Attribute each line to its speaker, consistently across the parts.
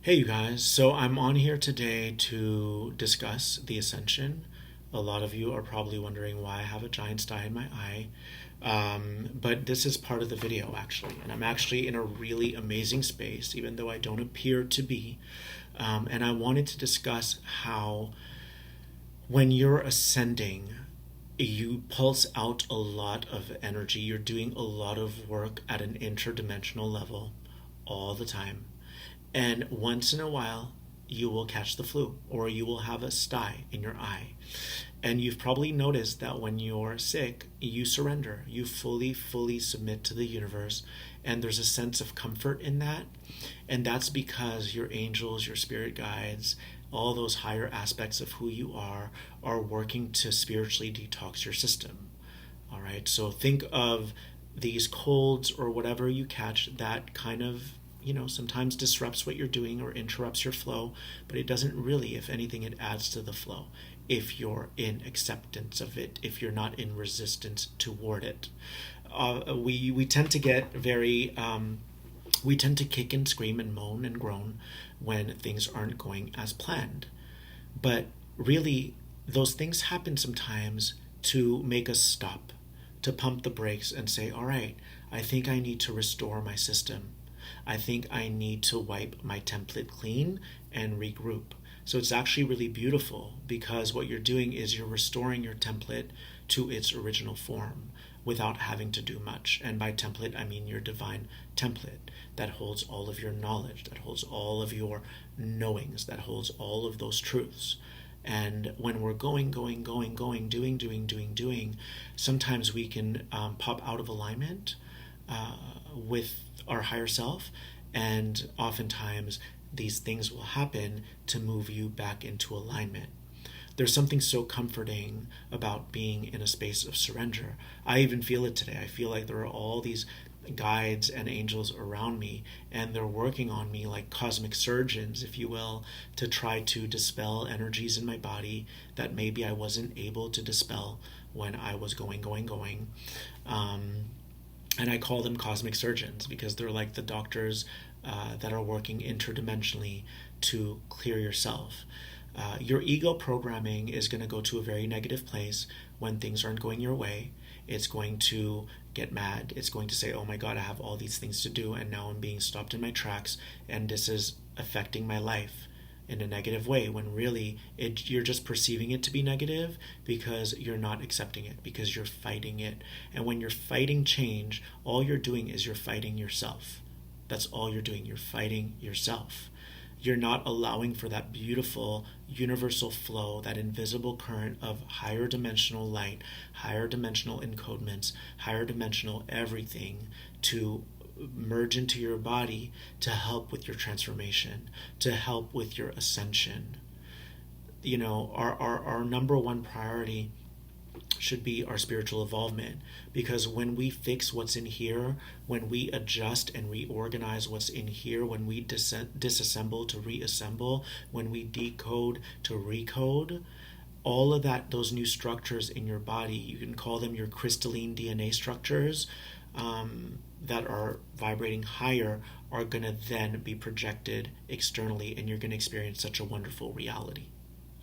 Speaker 1: Hey, you guys. So I'm on here today to discuss the Ascension. A lot of you are probably wondering why I have a giant sty in my eye. But this is part of the video, actually. And I'm actually in a really amazing space, even though I don't appear to be. And I wanted to discuss how, when you're ascending, you pulse out a lot of energy. You're doing a lot of work at an interdimensional level all the time. And once in a while, you will catch the flu or you will have a sty in your eye. And you've probably noticed that when you're sick, you surrender. You fully submit to the universe. And there's a sense of comfort in that. And that's because your angels, your spirit guides, all those higher aspects of who you are working to spiritually detox your system. All right. So think of these colds or whatever you catch that kind of sometimes disrupts what you're doing or interrupts your flow, but it doesn't really. If anything, it adds to the flow if you're in acceptance of it, if you're not in resistance toward it. We tend to get we tend to kick and scream and moan and groan when things aren't going as planned. But really, those things happen sometimes to make us stop, to pump the brakes and say, all right, I think I need to restore my system. I think I need to wipe my template clean and regroup. So it's actually really beautiful because what you're doing is you're restoring your template to its original form without having to do much. And by template, I mean your divine template that holds all of your knowledge, that holds all of your knowings, that holds all of those truths. And when we're going, doing, sometimes we can pop out of alignment with our higher self, and oftentimes these things will happen to move you back into alignment. There's something so comforting about being in a space of surrender. I even feel it today. I feel like there are all these guides and angels around me, and they're working on me like cosmic surgeons, if you will, to try to dispel energies in my body that maybe I wasn't able to dispel when I was going. And I call them cosmic surgeons because they're like the doctors that are working interdimensionally to clear yourself. Your ego programming is going to go to a very negative place when things aren't going your way. It's going to get mad. It's going to say, oh my God, I have all these things to do and now I'm being stopped in my tracks and this is affecting my life in a negative way, when really you're just perceiving it to be negative because you're not accepting it, because you're fighting it. And when you're fighting change, all you're doing is you're fighting yourself. That's all you're doing. You're fighting yourself. You're not allowing for that beautiful universal flow, that invisible current of higher dimensional light, higher dimensional encodements, higher dimensional everything to merge into your body to help with your transformation, to help with your ascension. Our number one priority should be our spiritual involvement, because when we fix what's in here, when we adjust and reorganize what's in here, when we disassemble to reassemble, when we decode to recode, all of that, those new structures in your body, you can call them your crystalline DNA structures, that are vibrating higher, are going to then be projected externally, and you're going to experience such a wonderful reality.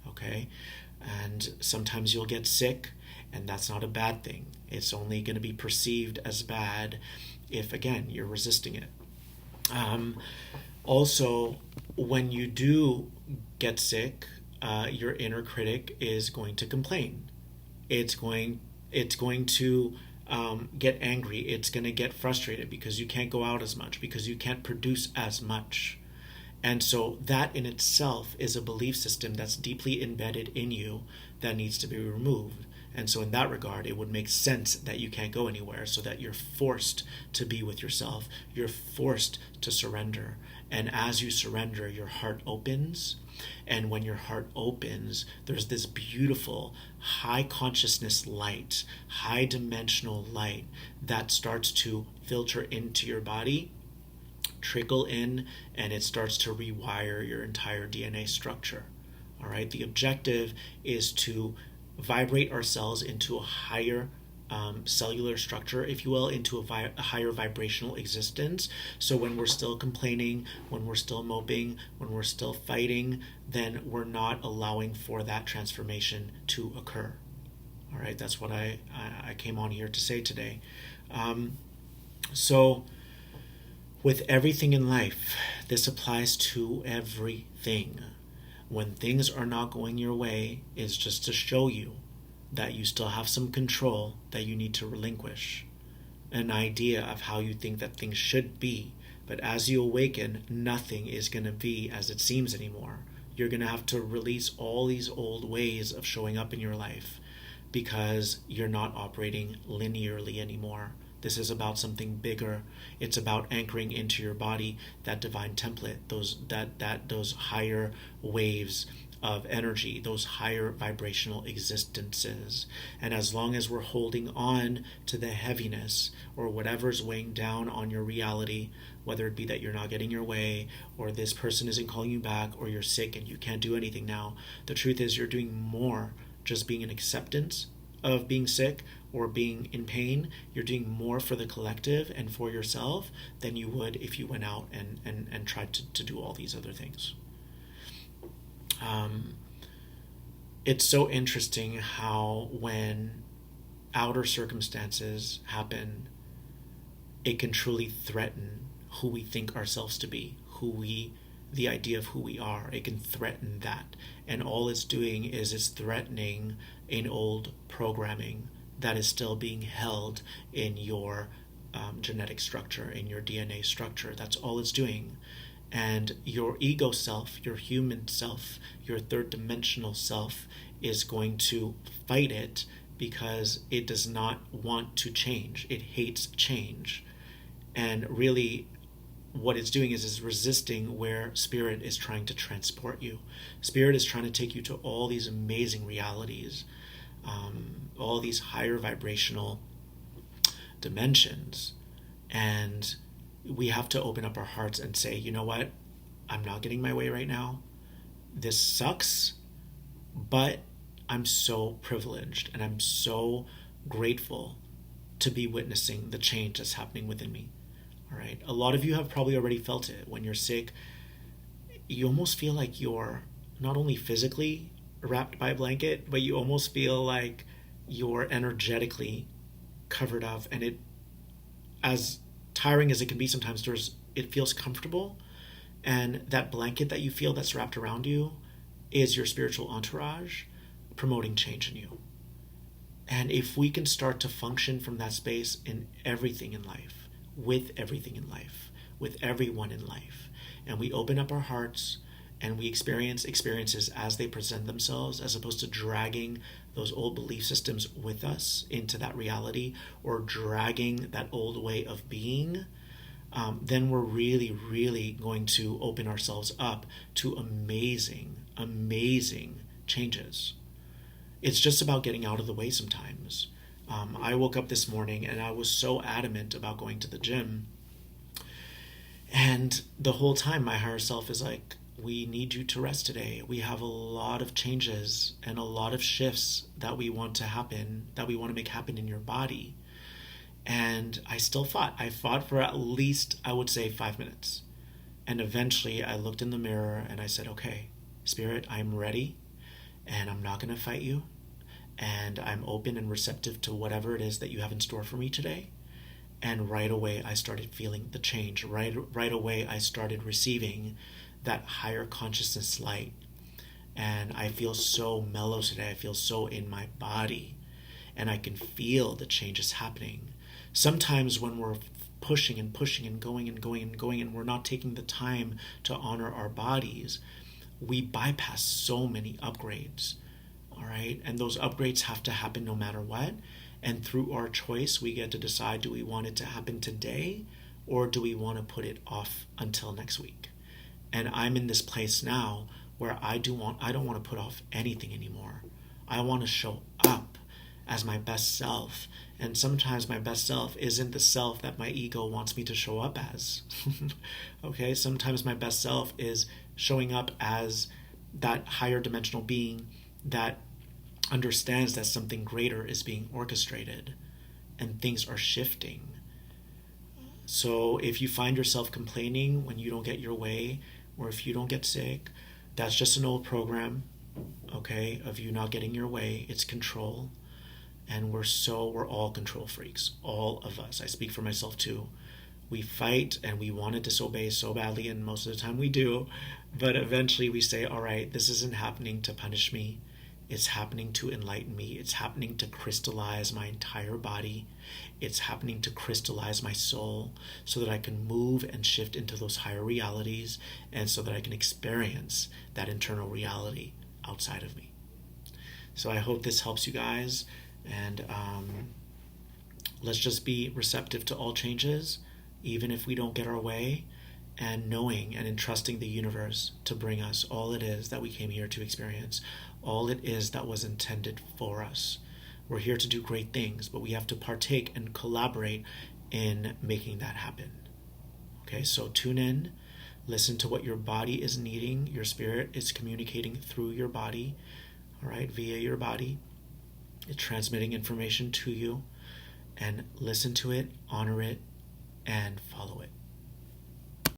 Speaker 1: Okay? And sometimes you'll get sick, and that's not a bad thing. It's only going to be perceived as bad if, again, you're resisting it. Also, when you do get sick, your inner critic is going to complain. It's going to get angry. It's going to get frustrated because you can't go out as much, because you can't produce as much. And so that in itself is a belief system that's deeply embedded in you that needs to be removed. And so in that regard, it would make sense that you can't go anywhere, so that you're forced to be with yourself. You're forced to surrender. And as you surrender, your heart opens. And when your heart opens, there's this beautiful high consciousness light, high dimensional light that starts to filter into your body, trickle in, and it starts to rewire your entire DNA structure. All right. The objective is to vibrate ourselves into a higher cellular structure, if you will, into a higher vibrational existence. So when we're still complaining, when we're still moping, when we're still fighting, then we're not allowing for that transformation to occur. All right, that's what I came on here to say today. So with everything in life, this applies to everything. When things are not going your way, is just to show you that you still have some control that you need to relinquish. An idea of how you think that things should be. But as you awaken, nothing is going to be as it seems anymore. You're going to have to release all these old ways of showing up in your life because you're not operating linearly anymore. This is about something bigger. It's about anchoring into your body that divine template, those higher waves of energy, those higher vibrational existences. And as long as we're holding on to the heaviness or whatever's weighing down on your reality, whether it be that you're not getting your way, or this person isn't calling you back, or you're sick and you can't do anything now, the truth is you're doing more just being in acceptance of being sick or being in pain. You're doing more for the collective and for yourself than you would if you went out and tried to do all these other things. It's so interesting how when outer circumstances happen, it can truly threaten who we think ourselves to be, the idea of who we are. It can threaten that. And all it's doing is it's threatening an old programming that is still being held in your genetic structure, in your DNA structure. That's all it's doing. And your ego self, your human self, your third dimensional self is going to fight it because it does not want to change. It hates change. And really, what it's doing is resisting where spirit is trying to transport you. Spirit is trying to take you to all these amazing realities, all these higher vibrational dimensions. And we have to open up our hearts and say, you know what? I'm not getting my way right now. This sucks, but I'm so privileged and I'm so grateful to be witnessing the change that's happening within me. All right. A lot of you have probably already felt it. When you're sick, you almost feel like you're not only physically wrapped by a blanket, but you almost feel like you're energetically covered up. And it, as tiring as it can be sometimes, it feels comfortable. And that blanket that you feel that's wrapped around you is your spiritual entourage promoting change in you. And if we can start to function from that space in everything in life, with everything in life, with everyone in life, and we open up our hearts and we experience experiences as they present themselves, as opposed to dragging those old belief systems with us into that reality or dragging that old way of being, then we're really, really going to open ourselves up to amazing, amazing changes. It's just about getting out of the way sometimes. I woke up this morning and I was so adamant about going to the gym. And the whole time my higher self is like, we need you to rest today. We have a lot of changes and a lot of shifts that we want to happen, that we want to make happen in your body. And I still fought. I fought for at least, I would say, 5 minutes. And eventually I looked in the mirror and I said, okay, Spirit, I'm ready and I'm not going to fight you. And I'm open and receptive to whatever it is that you have in store for me today. And right away I started feeling the change. Right away I started receiving that higher consciousness light. And I feel so mellow today. I feel so in my body. And I can feel the changes happening. Sometimes when we're pushing and pushing and going and going and going and we're not taking the time to honor our bodies, we bypass so many upgrades. All right? And those upgrades have to happen no matter what. And through our choice, we get to decide, do we want it to happen today or do we want to put it off until next week? And I'm in this place now where I don't want to put off anything anymore. I want to show up as my best self. And sometimes my best self isn't the self that my ego wants me to show up as. Okay? Sometimes my best self is showing up as that higher dimensional being that understands that something greater is being orchestrated. and things are shifting. So if you find yourself complaining when you don't get your way, or if you don't get sick, that's just an old program, okay, of you not getting your way. It's control. And we're all control freaks, all of us. I speak for myself too. We fight and we want to disobey so badly, and most of the time we do. But eventually we say, all right, this isn't happening to punish me. It's happening to enlighten me. It's happening to crystallize my entire body. It's happening to crystallize my soul so that I can move and shift into those higher realities, and so that I can experience that internal reality outside of me. So I hope this helps you guys. And let's just be receptive to all changes, even if we don't get our way, and knowing and entrusting the universe to bring us all it is that we came here to experience, all it is that was intended for us. We're here to do great things, but we have to partake and collaborate in making that happen. Okay, so tune in, listen to what your body is needing. Your spirit is communicating through your body, all right, via your body. It's transmitting information to you, and listen to it, honor it, and follow it.